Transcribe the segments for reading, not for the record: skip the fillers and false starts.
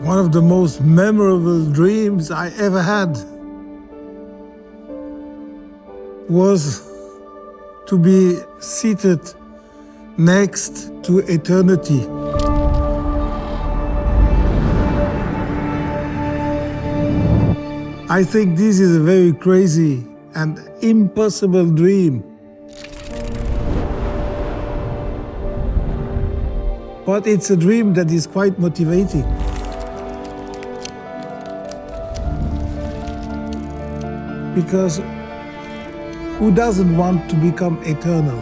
One of the most memorable dreams I ever had was to be seated next to eternity. I think this is a very crazy and impossible dream. But it's a dream that is quite motivating. Because who doesn't want to become eternal?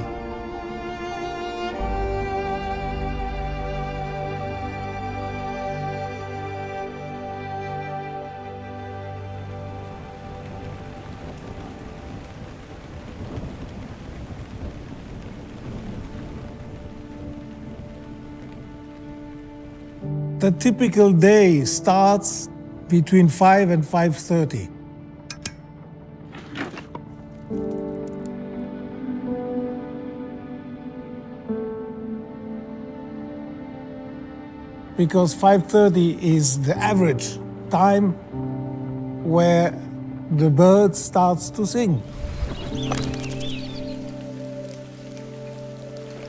The typical day starts between 5 and 5:30. Because 5:30 is the average time where the bird starts to sing.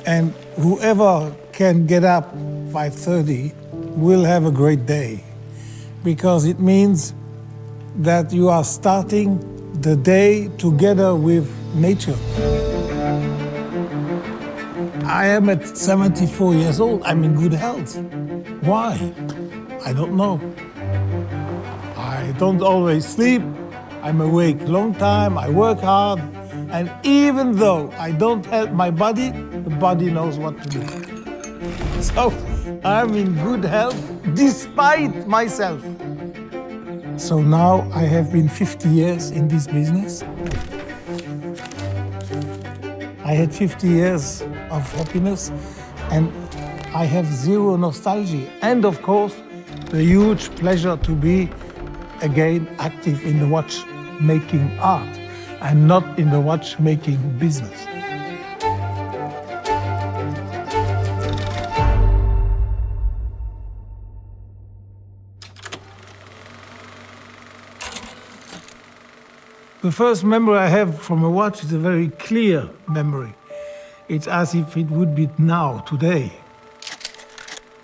And whoever can get up 5:30 will have a great day, because it means that you are starting the day together with nature. I am at 74 years old. I'm in good health. Why? I don't know. I don't always sleep. I'm awake long time. I work hard. And even though I don't help my body, the body knows what to do. So I'm in good health despite myself. So now I have been 50 years in this business. I had 50 years of happiness, and I have zero nostalgia. And of course, the huge pleasure to be again active in the watchmaking art and not in the watchmaking business. The first memory I have from a watch is a very clear memory. It's as if it would be now, today.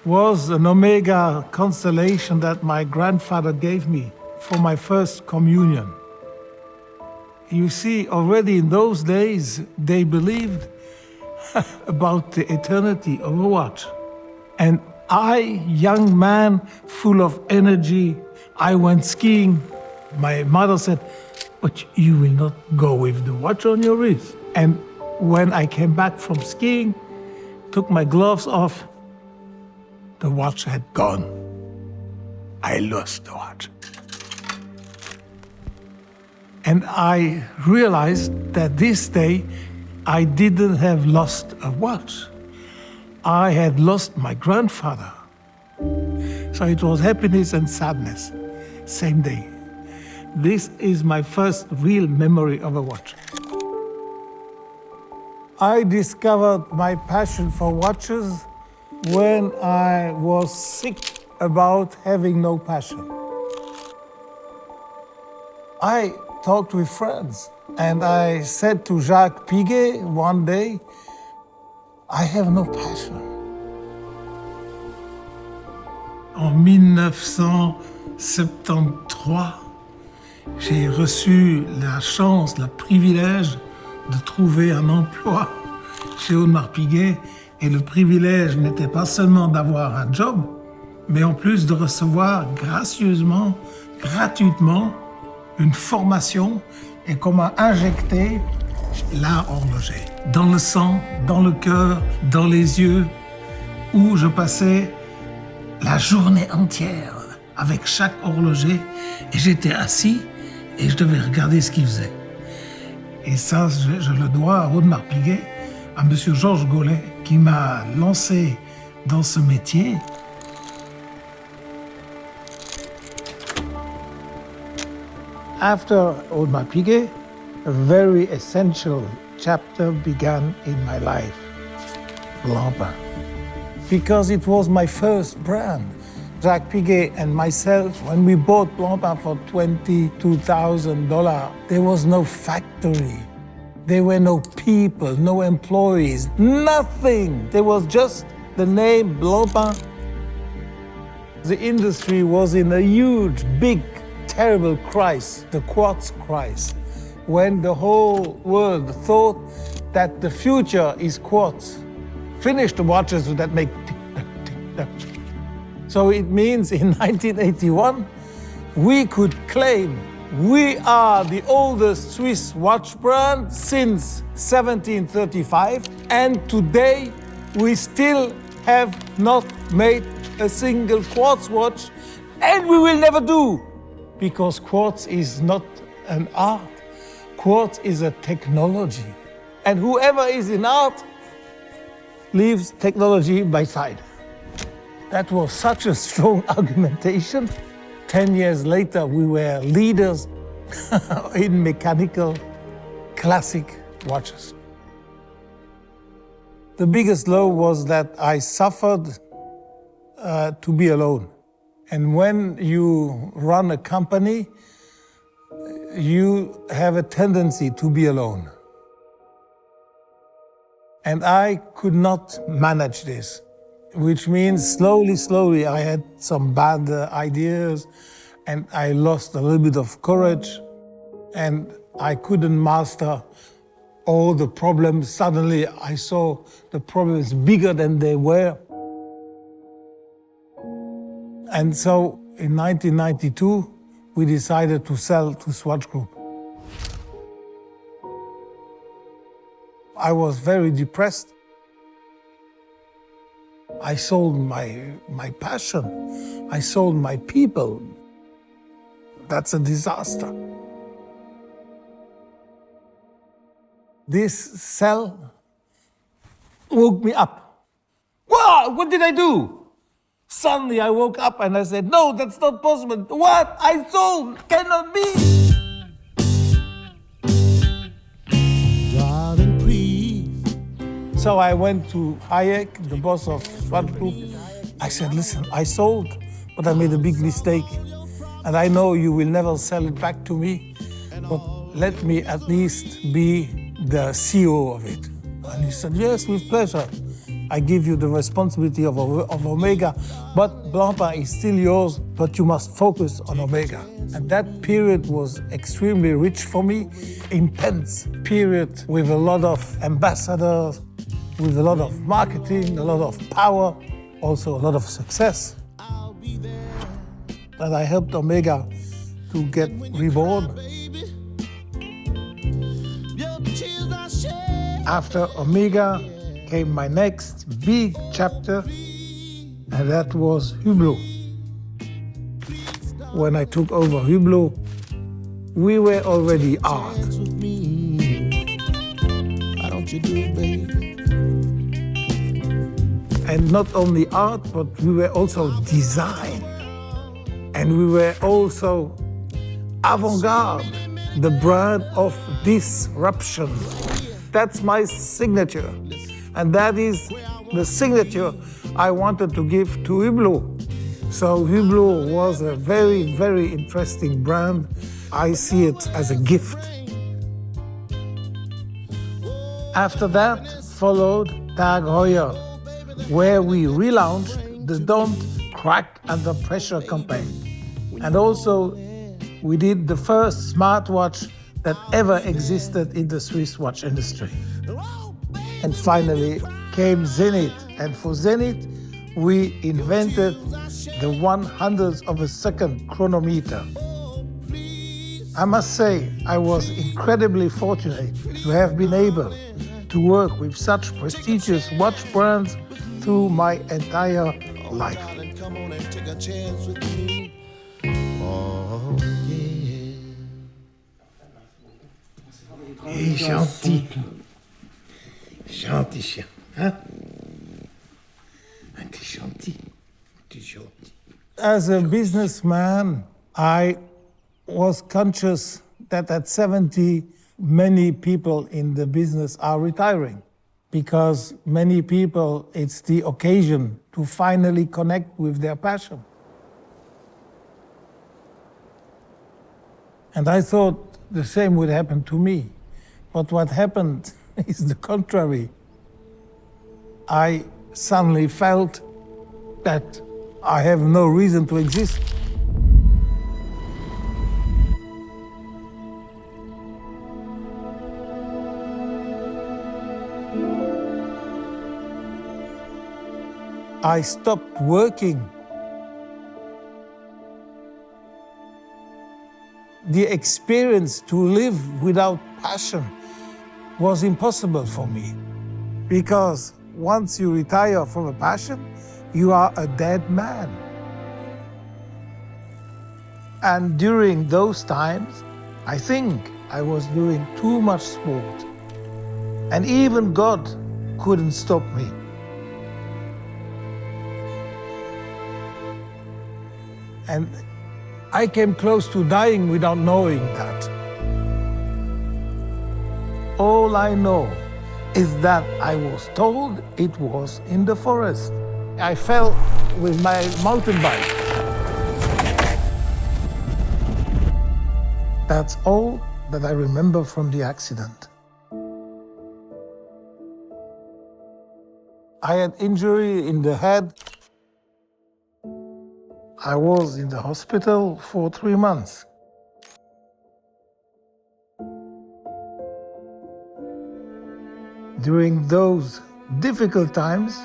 Was an Omega constellation that my grandfather gave me for my first communion. You see, already in those days, they believed about the eternity of a watch. And I, young man, full of energy, I went skiing. My mother said, "But you will not go with the watch on your wrist." And when I came back from skiing, took my gloves off, the watch had gone. I lost the watch. And I realized that this day I didn't have lost a watch. I had lost my grandfather. So it was happiness and sadness, same day. This is my first real memory of a watch. I discovered my passion for watches when I was sick about having no passion. I talked with friends and I said to Jacques Piguet one day, I have no passion. En 1973, j'ai reçu la chance, le privilège de trouver un emploi chez Audemars Piguet. Et le privilège n'était pas seulement d'avoir un job, mais en plus de recevoir gracieusement, gratuitement, une formation et comment injecter l'art horloger dans le sang, dans le cœur, dans les yeux, où je passais la journée entière avec chaque horloger et j'étais assis et je devais regarder ce qu'il faisait. Et ça, je le dois à Audemars Piguet, à M. Georges Gollet, qui m'a lancé dans ce métier. After Audemars Piguet, a very essential chapter began in my life, Blancpain. Because it was my first brand. Jacques Piguet and myself, when we bought Blancpain for $22,000, there was no factory. There were no people, no employees, nothing. There was just the name Blancpain. The industry was in a huge, big, terrible crisis, the quartz crisis, when the whole world thought that the future is quartz. Finish the watches that make tick-tock, tick-tock. So it means in 1981, we could claim we are the oldest Swiss watch brand since 1735, and today we still have not made a single quartz watch, and we will never do, because quartz is not an art. Quartz is a technology, and whoever is in art leaves technology by side. That was such a strong argumentation. 10 years later, we were leaders in mechanical classic watches. The biggest blow was that I suffered to be alone. And when you run a company, you have a tendency to be alone. And I could not manage this, which means slowly, I had some bad ideas, and I lost a little bit of courage, and I couldn't master all the problems. Suddenly, I saw the problems bigger than they were. And so, in 1992, we decided to sell to Swatch Group. I was very depressed. I sold my passion. I sold my people. That's a disaster. This sell woke me up. Wow, what did I do? Suddenly I woke up and I said, no, that's not possible. What I sold cannot be. So I went to Hayek, the boss of Swatch Group. I said, listen, I sold, but I made a big mistake. And I know you will never sell it back to me, but let me at least be the CEO of it. And he said, yes, with pleasure. I give you the responsibility of Omega, but Blancpain is still yours, but you must focus on Omega. And that period was extremely rich for me, intense period with a lot of ambassadors, with a lot of marketing, a lot of power, also a lot of success. And I helped Omega to get reborn. After Omega came my next big chapter, and that was Hublot. When I took over Hublot, we were already art. Why don't you do it, baby? And not only art, but we were also design. And we were also avant-garde, the brand of disruption. That's my signature. And that is the signature I wanted to give to Hublot. So Hublot was a very, very interesting brand. I see it as a gift. After that followed Tag Heuer, where we relaunched the Don't Crack Under Pressure campaign. And also, we did the first smartwatch that ever existed in the Swiss watch industry. And finally came Zenith. And for Zenith, we invented the 1/100th of a second chronometer. I must say, I was incredibly fortunate to have been able to work with such prestigious watch brands through my entire life. Hey, gentil. Gentil chien, hein? T'es gentil. T'es gentil. As a businessman, I was conscious that at 70, many people in the business are retiring, because many people, it's the occasion to finally connect with their passion. And I thought the same would happen to me. But what happened is the contrary. I suddenly felt that I have no reason to exist. I stopped working. The experience to live without passion was impossible for me, because once you retire from a passion, you are a dead man. And during those times, I think I was doing too much sport. And even God couldn't stop me. And I came close to dying without knowing that. All I know is that I was told it was in the forest. I fell with my mountain bike. That's all that I remember from the accident. I had injury in the head. I was in the hospital for 3 months. During those difficult times,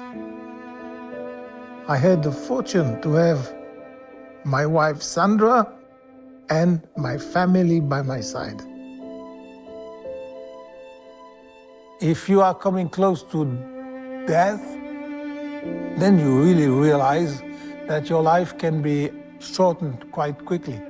I had the fortune to have my wife Sandra and my family by my side. If you are coming close to death, then you really realize that your life can be shortened quite quickly.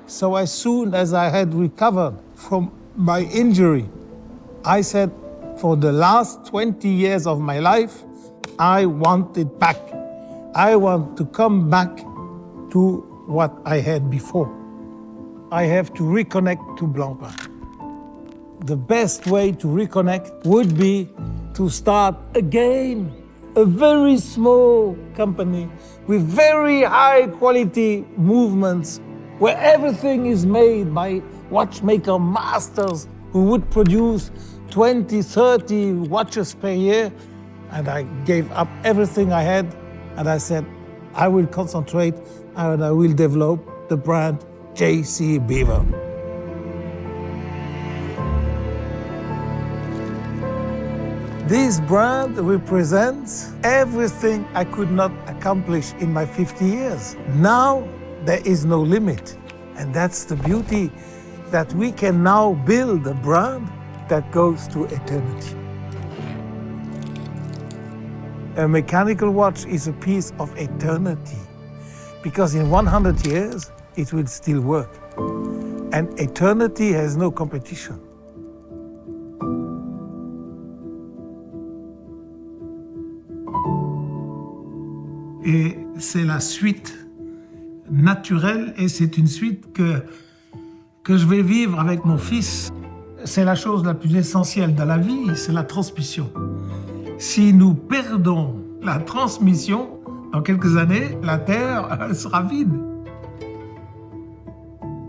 So as soon as I had recovered from my injury, I said, for the last 20 years of my life, I want it back. I want to come back to what I had before. I have to reconnect to Blancpain. The best way to reconnect would be to start again a very small company with very high quality movements, where everything is made by watchmaker masters who would produce 20, 30 watches per year. And I gave up everything I had, and I said, I will concentrate and I will develop the brand J.C. Biver. This brand represents everything I could not accomplish in my 50 years. Now, there is no limit. And that's the beauty, that we can now build a brand that goes to eternity. A mechanical watch is a piece of eternity, because in 100 years, it will still work. And eternity has no competition. Et c'est la suite naturelle, et c'est une suite que je vais vivre avec mon fils. C'est la chose la plus essentielle dans la vie, c'est la transmission. Si nous perdons la transmission, dans quelques années, la Terre sera vide.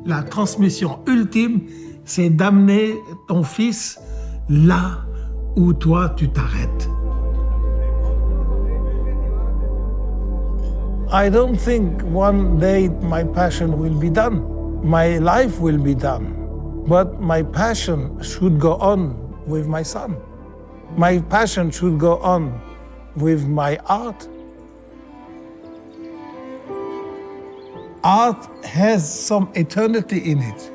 La transmission ultime, c'est d'amener ton fils là où toi tu t'arrêtes. I don't think one day my passion will be done. My life will be done. But my passion should go on with my son. My passion should go on with my art. Art has some eternity in it.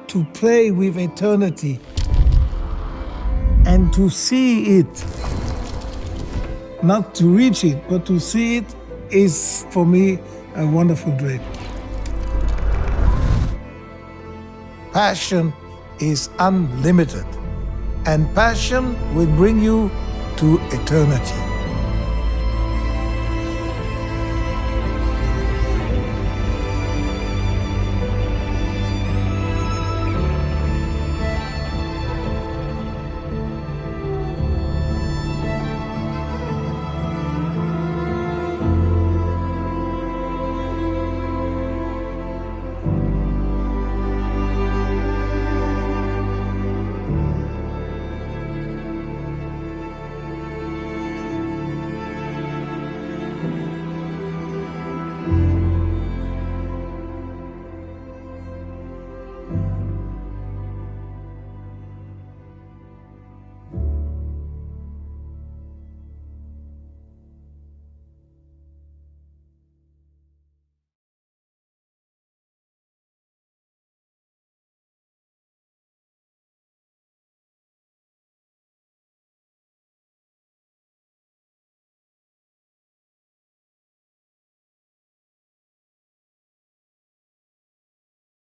To play with eternity and to see it, not to reach it, but to see it, is for me a wonderful dream. Passion is unlimited, and passion will bring you to eternity.